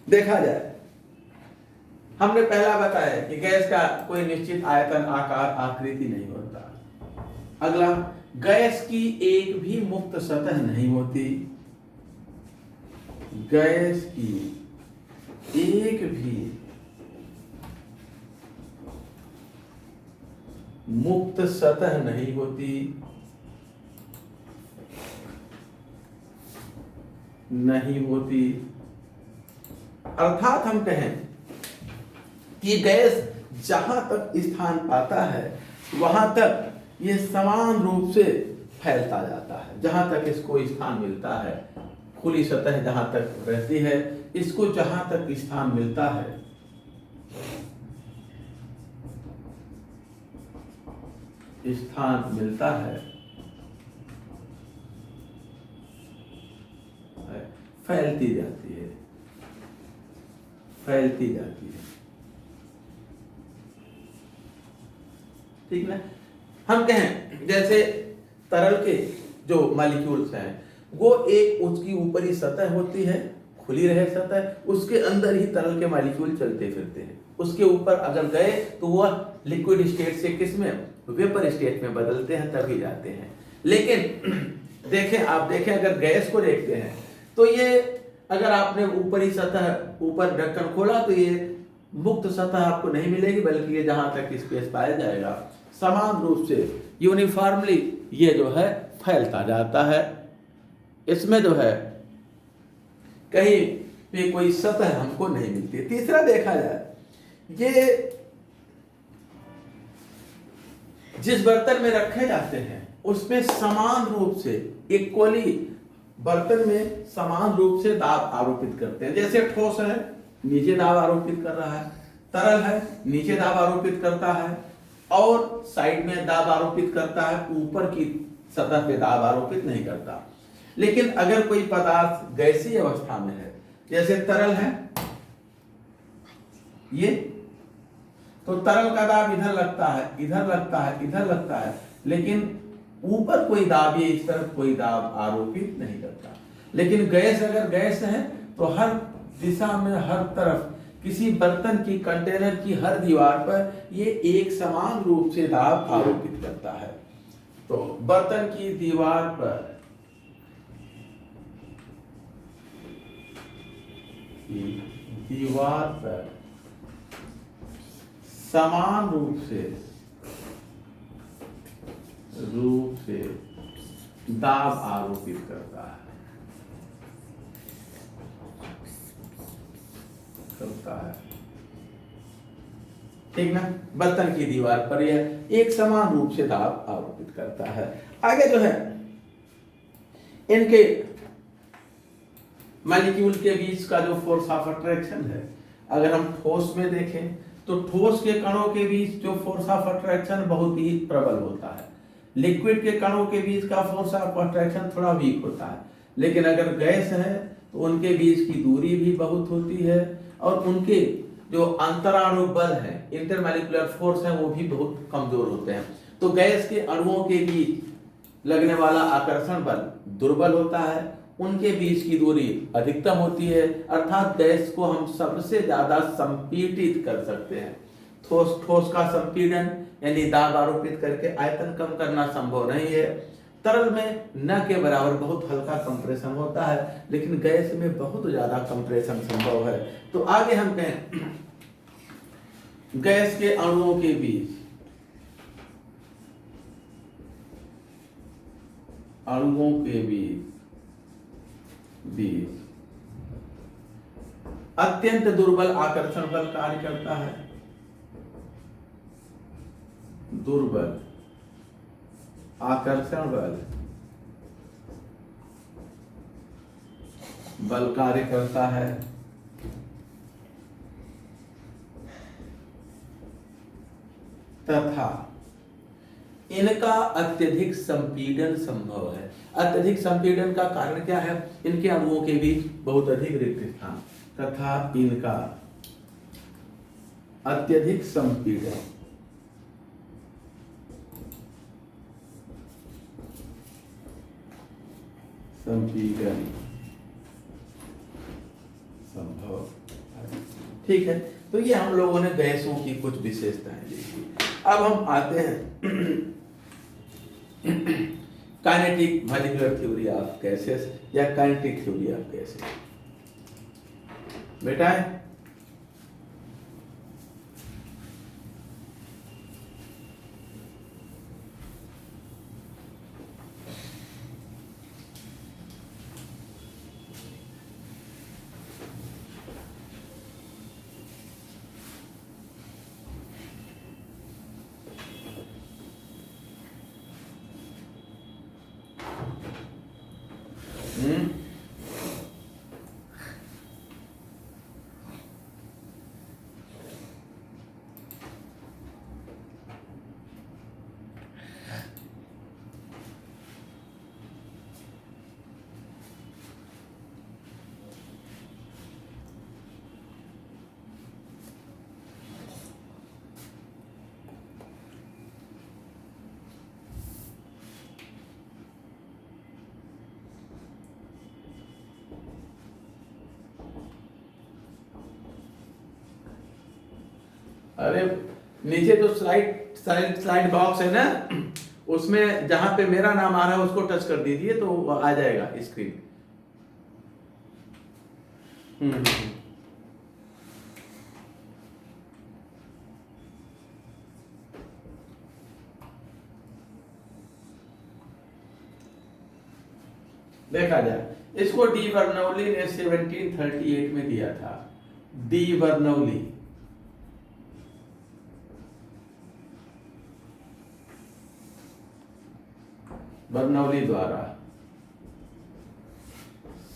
देखा जाए, हमने पहला बताया कि गैस का कोई निश्चित आयतन, आकार, आकृति नहीं होता। अगला, गैस की एक भी मुक्त सतह नहीं होती। गैस की एक भी मुक्त सतह नहीं होती, नहीं होती। अर्थात हम कहें कि गैस जहां तक स्थान पाता है वहां तक ये समान रूप से फैलता जाता है। जहां तक इसको स्थान मिलता है, खुली सतह जहां तक रहती है, इसको जहां तक स्थान मिलता है, स्थान मिलता है, फैलती जाती है, फैलती जाती है। ठीक ना? हम कहें जैसे तरल के जो मॉलिक्यूल्स हैं, वो एक उसकी ऊपरी सतह होती है, खुली रहे सतह, उसके अंदर ही तरल के मॉलिक्यूल चलते फिरते हैं। उसके ऊपर अगर गए तो वह लिक्विड स्टेट से किस में, वेपर स्टेट में बदलते हैं, तभी जाते हैं। लेकिन देखें, आप देखें, अगर गैस को देखते हैं तो ये अगर आपने ऊपरी सतह, ऊपर ढक्कन खोला तो ये मुक्त सतह आपको नहीं मिलेगी, बल्कि ये जहां तक स्पेस पाया जाएगा समान रूप से यूनिफॉर्मली ये जो है फैलता जाता है। इसमें जो है कहीं भी कोई सतह हमको नहीं मिलती। तीसरा देखा जाए, ये जिस बर्तन में रखे जाते हैं उसमें समान रूप से, इक्वली बर्तन में समान रूप से दाब आरोपित करते हैं। जैसे ठोस है, नीचे दाब आरोपित कर रहा है, तरल है, नीचे दाब आरोपित करता है, और साइड में दाब आरोपित करता है, ऊपर की सतह पे दाब आरोपित नहीं करता। लेकिन अगर कोई पदार्थ गैसीय अवस्था में है, जैसे तरल है ये, तो तरल का दाब इधर लगता है, इधर लगता है, इधर लगता है, लेकिन ऊपर कोई दाब, ये इस तरफ कोई दाब आरोपित नहीं करता। लेकिन गैस, अगर गैस है तो हर दिशा में, हर तरफ, किसी बर्तन की, कंटेनर की हर दीवार पर ये एक समान रूप से दाब आरोपित करता है। तो बर्तन की दीवार पर समान रूप से दाब आरोपित करता है, ठीक ना? बर्तन की दीवार पर यह एक समान रूप से दाब आरोपित करता है। आगे जो है इनके मॉलिक्यूल के बीच का जो फोर्स ऑफ अट्रैक्शन है, अगर हम ठोस में देखें तो ठोस के कणों के बीच जो फोर्स ऑफ अट्रैक्शन बहुत ही प्रबल होता है। लिक्विड के कणों के बीच का फोर्स ऑफ अट्रैक्शन थोड़ा वीक होता है। लेकिन अगर गैस है तो उनके बीच की दूरी भी बहुत होती है, और उनके जो अंतराणु बल है, इंटरमॉलिक्यूलर फोर्स है, वो भी बहुत कमजोर होते हैं। तो गैस के अणुओं के बीच लगने वाला आकर्षण बल दुर्बल होता है, उनके बीच की दूरी अधिकतम होती है, अर्थात गैस को हम सबसे ज्यादा संपीड़ित कर सकते हैं। ठोस का संपीड़न यानी दाब आरोपित करके आयतन कम करना संभव नहीं है। तरल में न के बराबर बहुत हल्का कंप्रेशन होता है, लेकिन गैस में बहुत ज्यादा कंप्रेशन संभव है। तो आगे हम कहें गैस के अणुओं के बीच अत्यंत दुर्बल आकर्षण बल कार्य करता है। दुर्बल आकर्षण बल कार्य करता है, तथा इनका अत्यधिक संपीड़न संभव है। अत्यधिक संपीड़न का कारण क्या है? इनके अणुओं के बीच बहुत अधिक रिक्त स्थान, तथा इनका अत्यधिक संपीड़न संभव ठीक है, तो ये हम लोगों ने गैसों की कुछ विशेषताएं देखी। अब हम आते हैं kinetic molecular theory of gases या काइनेटिक थ्योरी ऑफ गैसेस। बेटा है अरे नीचे तो स्लाइड बॉक्स है ना, उसमें जहां पे मेरा नाम आ रहा है उसको टच कर दीजिए तो आ जाएगा स्क्रीन। देखा जाए, इसको डी बर्नौली ने 1738 में दिया था। डी बर्नौली द्वारा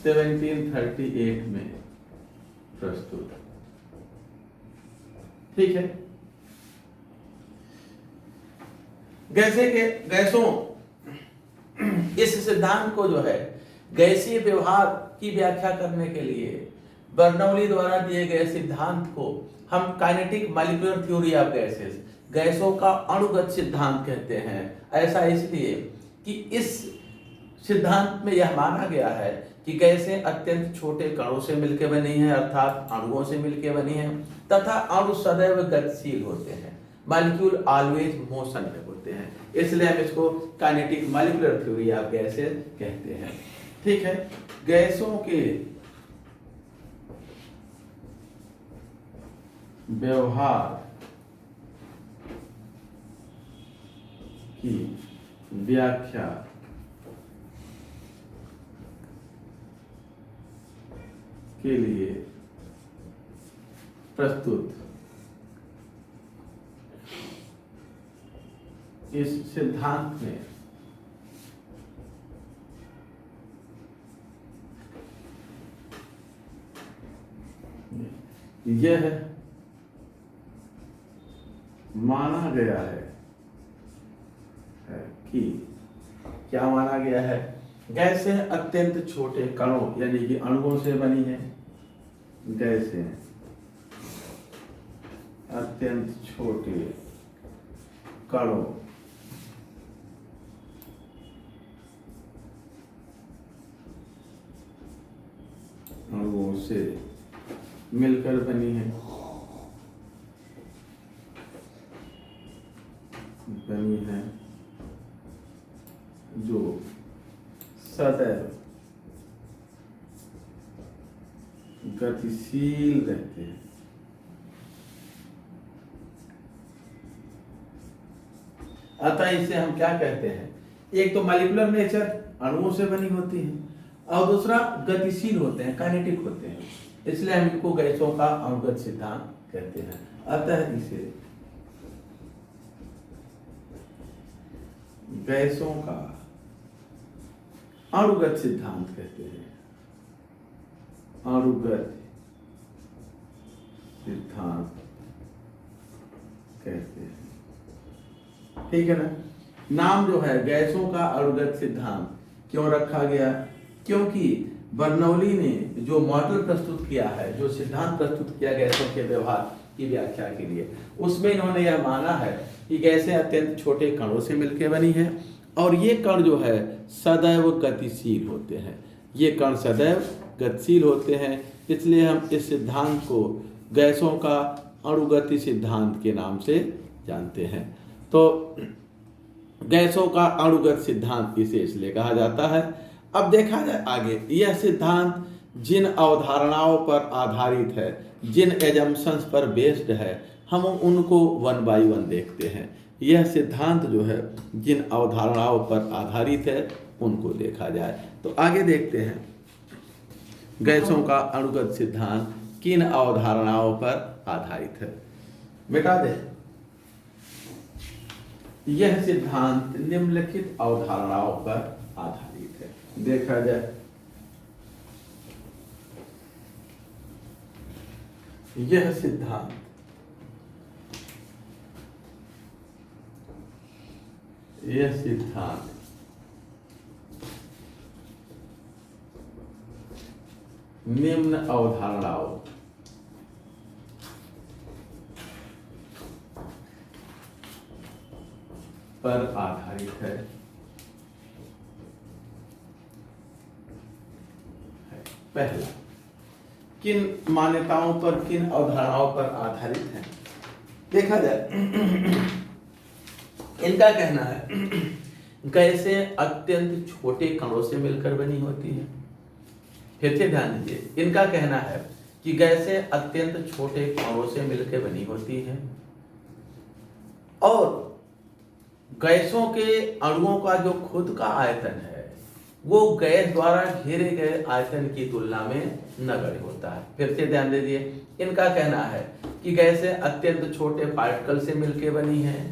1738 में प्रस्तुत। ठीक है, गैसों इस सिद्धांत को जो है गैसीय व्यवहार की व्याख्या करने के लिए बर्नौली द्वारा दिए गए सिद्धांत को हम kinetic molecular theory of gases, गैसों का अणुगत सिद्धांत कहते हैं। ऐसा इसलिए कि इस सिद्धांत में यह माना गया है कि गैसें अत्यंत छोटे कणों से मिलकर बनी हैं, अर्थात अणुओं से मिलकर बनी हैं, तथा अणु सदैव गतिशील होते हैं, मॉलिक्यूल ऑलवेज मोशन में होते हैं। इसलिए हम इसको kinetic molecular theory of gases कहते हैं। ठीक है, गैसों के व्यवहार की व्याख्या के लिए प्रस्तुत इस सिद्धांत में यह माना गया है कि क्या माना गया है, गैसें अत्यंत छोटे कणों यानी कि अणुओं से बनी है। गैसें अत्यंत छोटे कणों अणुओं से मिलकर बनी है, जो सदैव गतिशील रहते हैं। अतः इसे हम क्या कहते हैं, एक तो मॉलिक्यूलर नेचर अणुओं से बनी होती है और दूसरा गतिशील होते हैं, काइनेटिक होते हैं, इसलिए हम इनको गैसों का अणुगत सिद्धांत कहते हैं। अतः इसे गैसों का अणुगत सिद्धांत कहते हैं, अणुगत सिद्धांत कहते हैं। ठीक है ना, नाम जो है गैसों का अणुगत सिद्धांत क्यों रखा गया, क्योंकि बर्नौली ने जो मॉडल प्रस्तुत किया है, जो सिद्धांत प्रस्तुत किया गैसों के व्यवहार की व्याख्या के लिए, उसमें इन्होंने यह माना है कि गैसें अत्यंत छोटे कणों से मिलकर बनी है और ये कण जो है सदैव गतिशील होते हैं। ये कण सदैव गतिशील होते हैं, इसलिए हम इस सिद्धांत को गैसों का अणुगति सिद्धांत के नाम से जानते हैं। तो गैसों का अणुगत सिद्धांत इसे इसलिए कहा जाता है। अब देखा जाए आगे, यह सिद्धांत जिन अवधारणाओं पर आधारित है, जिन एजम्पशंस पर बेस्ड है, हम उनको वन बाय वन देखते हैं। यह सिद्धांत जो है जिन अवधारणाओं पर आधारित है उनको देखा जाए। तो आगे देखते हैं गैसों का अणुगत सिद्धांत किन अवधारणाओं पर आधारित है। मिटा दे। यह सिद्धांत निम्नलिखित अवधारणाओं पर आधारित है। देखा जाए, यह सिद्धांत निम्न अवधारणाओं पर आधारित है। पहला, किन मान्यताओं पर, किन अवधारणाओं पर आधारित है। देखा जाए, इनका कहना है गैसें अत्यंत छोटे कणों से मिलकर बनी होती है। फिर से ध्यान दीजिए, इनका कहना है कि गैसें अत्यंत छोटे कणों से मिलकर बनी होती हैं और गैसों के अणुओं का जो खुद का आयतन है वो गैस द्वारा घेरे गए आयतन की तुलना में नगण्य होता है। फिर से ध्यान दीजिए, इनका कहना है कि गैसें अत्यंत छोटे पार्टिकल से मिलकर बनी हैं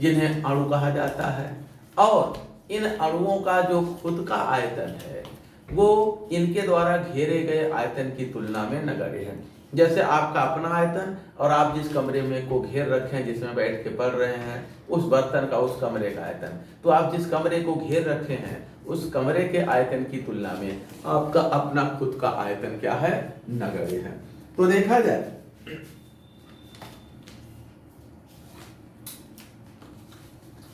जिन्हें अणु कहा जाता है और इन अणुओं का जो खुद का आयतन है वो इनके द्वारा घेरे गए आयतन की तुलना में नगण्य है। जैसे आपका अपना आयतन और आप जिस कमरे में को घेर रखे हैं, जिसमें बैठ के पढ़ रहे हैं, उस बर्तन का, उस कमरे का आयतन, तो आप जिस कमरे को घेर रखे हैं उस कमरे के आयतन की तुलना में आपका अपना खुद का आयतन क्या है, नगण्य है। तो देखा जाए,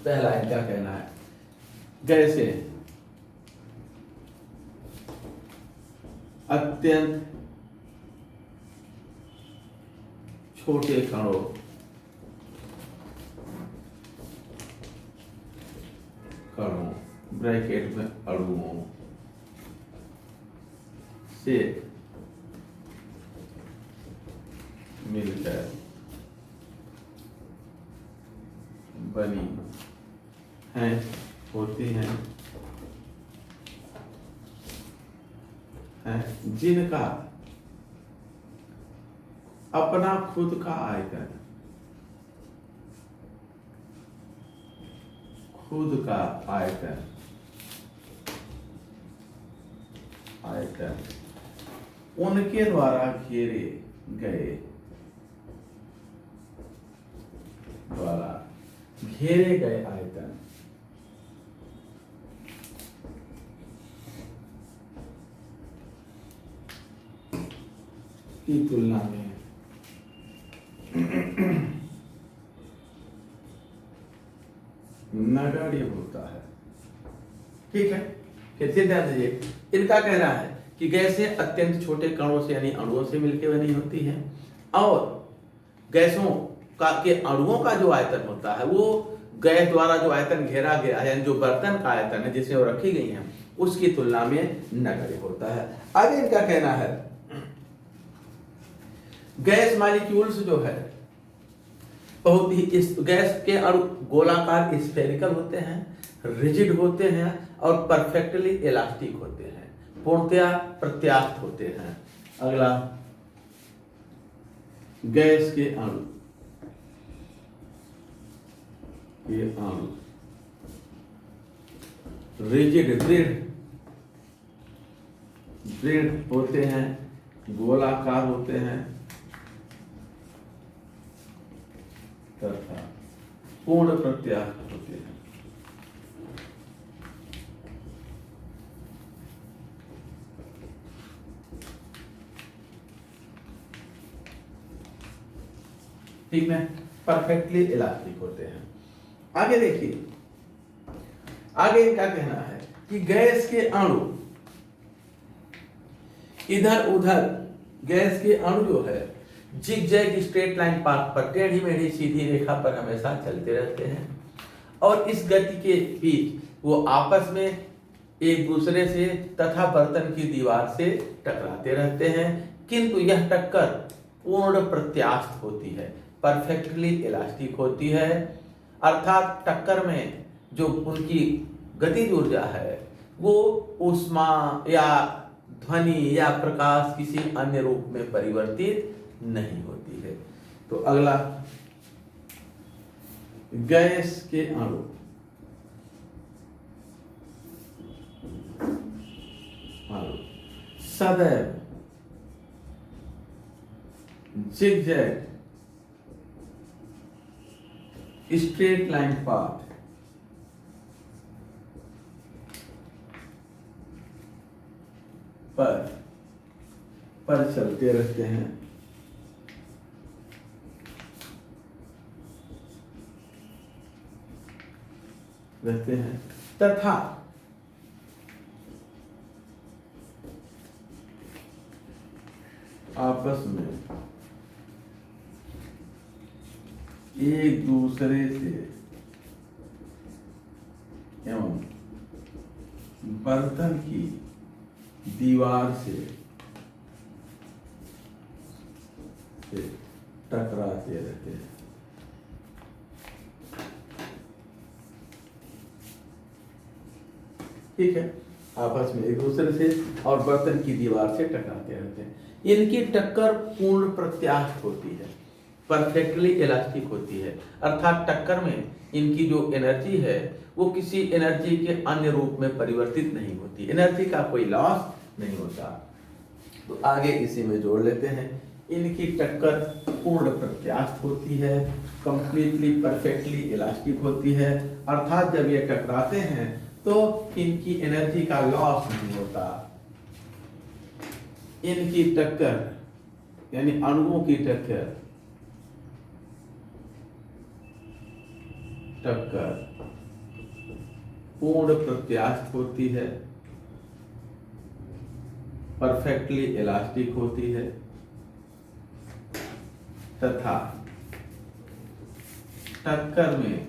पहला इनका कहना है गैसें अत्यंत छोटे कणों ब्रैकेट में अणुओं से मिलकर बनी हैं, होती हैं, जिनका अपना खुद का आयतन, उनके द्वारा घेरे गए आयतन की तुलना में नगण्य होता है। ठीक है, फिर से ध्यान दीजिए, इनका कहना है कि गैसें अत्यंत छोटे कणों से यानी अणुओं से मिलकर बनी होती हैं और गैसों का के अणुओं का जो आयतन होता है वो गैस द्वारा जो आयतन घेरा गया है, यानी जो बर्तन का आयतन है जिसमें वो रखी गई हैं, उसकी तुलना में नगण्य होता है। आगे इनका कहना है गैस मॉलिक्यूल्स जो है बहुत ही, इस गैस के अणु गोलाकार स्फेरिकल होते हैं, रिजिड होते हैं और परफेक्टली इलास्टिक होते हैं, पूर्णतया प्रत्यास्थ होते हैं। अगला, गैस के अणु रिजिड दृढ़ होते हैं, गोलाकार होते हैं तथा पूर्ण प्रत्यास्थ होते हैं। ठीक है, परफेक्टली इलास्टिक होते हैं। आगे देखिए, आगे इनका कहना है कि गैस के अणु इधर उधर, गैस के अणु जो है जिगजैग स्ट्रेट लाइन पाथ पर टेढ़ी मेढ़ी सीधी रेखा पर हमेशा चलते रहते हैं और इस गति के बीच वो आपस में एक दूसरे से तथा बर्तन की दीवार से टकराते रहते हैं, किंतु यह टक्कर पूर्ण प्रत्यास्थ होती है, परफेक्टली इलास्टिक होती है। अर्थात टक्कर में जो उनकी गतिज ऊर्जा है वो ऊष्मा या ध्वनि या प्रकाश किसी अन्य रूप में परिवर्तित नहीं होती है। तो अगला, गैस के अणु सदैव जिगजैग स्ट्रेट लाइन पाथ पर चलते रहते हैं तथा आपस में एक दूसरे से एवं बर्तन की दीवार से टकराते रहते हैं। ठीक है, आपस में एक दूसरे से और बर्तन की दीवार से टकराते रहते हैं। इनकी टक्कर पूर्ण प्रत्यास्थ होती है, परफेक्टली इलास्टिक होती है। अर्थात टक्कर में इनकी जो एनर्जी है वो किसी एनर्जी के अन्य रूप में परिवर्तित नहीं होती, एनर्जी का कोई लॉस नहीं होता। तो आगे इसी में जोड़ लेते हैं, इनकी टक्कर पूर्ण प्रत्यास्थ होती है, कंप्लीटली परफेक्टली इलास्टिक होती है। अर्थात जब ये टकराते हैं तो इनकी एनर्जी का लॉस नहीं होता। इनकी टक्कर यानी अणुओं की टक्कर पूर्ण प्रत्यास्थ होती है, परफेक्टली इलास्टिक होती है तथा टक्कर में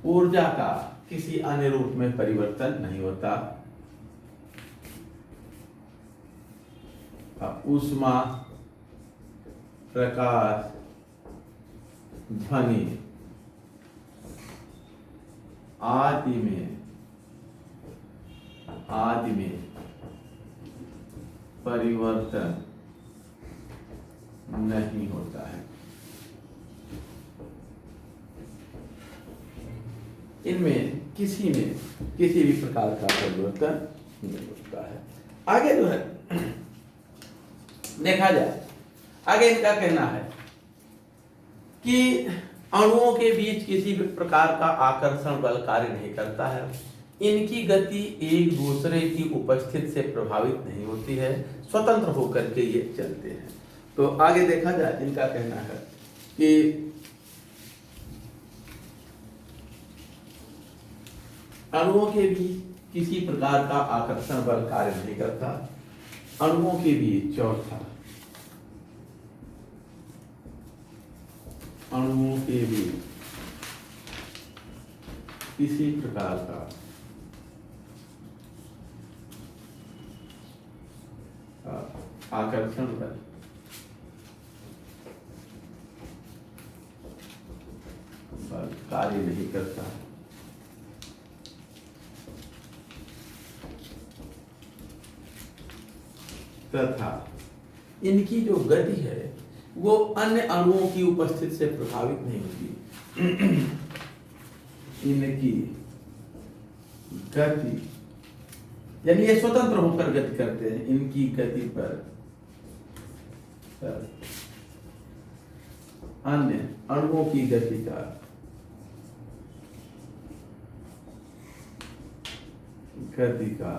ऊर्जा का किसी अन्य रूप में परिवर्तन नहीं होता। ऊष्मा, प्रकाश, ध्वनि आदि में परिवर्तन नहीं होता है। इनमें किसी भी प्रकार का परिवर्तन नहीं होता है। आगे जो है देखा जाए, आगे इनका कहना है कि अणुओं के बीच किसी भी प्रकार का आकर्षण बल कार्य नहीं करता है, इनकी गति एक दूसरे की उपस्थिति से प्रभावित नहीं होती है, स्वतंत्र होकर के ये चलते हैं। तो आगे देखा जाए, इनका कहना है कि अणुओं के बीच किसी प्रकार का आकर्षण बल कार्य नहीं करता। अणुओं के बीच, चौथा, अणुओं के बीच किसी प्रकार का आकर्षण बल कार्य नहीं करता। तथा इनकी जो गति है वो अन्य अणुओं की उपस्थिति से प्रभावित नहीं होती। इनकी गति यानी ये स्वतंत्र होकर गति करते हैं। इनकी गति पर अन्य अणुओं की गति का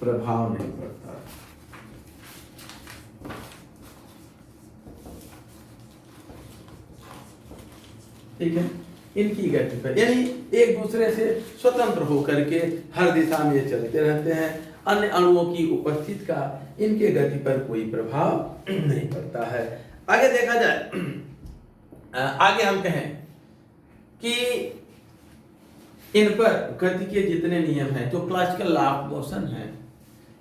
प्रभाव नहीं पड़ता। ठीक है, इनकी गति पर यानी एक दूसरे से स्वतंत्र होकर के हर दिशा में ये चलते रहते हैं अन्य अणुओं की उपस्थिति का इनके गति पर कोई प्रभाव नहीं पड़ता है। आगे देखा जाए, आगे हम कहें कि इन पर गति के जितने नियम हैं, तो क्लासिकल लॉ ऑफ मोशन है,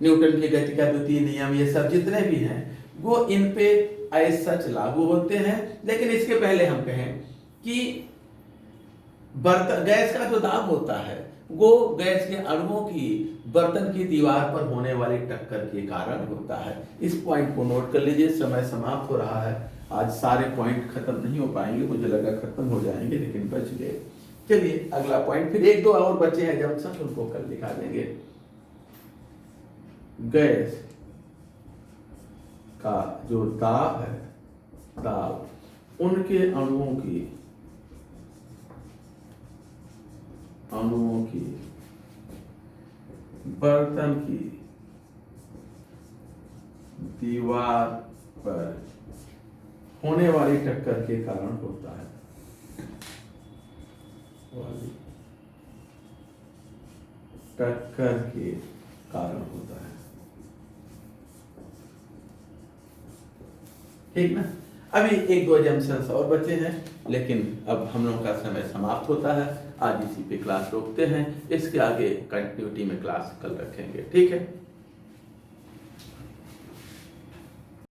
न्यूटन की गति का द्वितीय नियम, ये सब जितने भी हैं वो इन पे एज सच लागू होते हैं। लेकिन इसके पहले हम कहें कि बर्तन गैस का जो दाब होता है वो गैस के अणुओं की बर्तन की दीवार पर होने वाली टक्कर के कारण होता है। इस पॉइंट को नोट कर लीजिए। समय समाप्त हो रहा है, आज सारे पॉइंट खत्म नहीं हो पाएंगे, मुझे लगा खत्म हो जाएंगे लेकिन बच गए। चलिए अगला पॉइंट, फिर एक दो और बचे हैं जंक्शन, उनको कल दिखा देंगे। गैस का जो दाब है, दाब उनके अणुओं की बर्तन की दीवार पर होने वाली टक्कर के कारण होता है। टक्कर के कारण होता है, ठीक ना। अभी एक दो जंक्शंस और बचे हैं, लेकिन अब हम लोगों का समय समाप्त होता है। आज इसी पे क्लास रोकते हैं, इसके आगे कंटिन्यूटी में क्लास कल रखेंगे, ठीक है।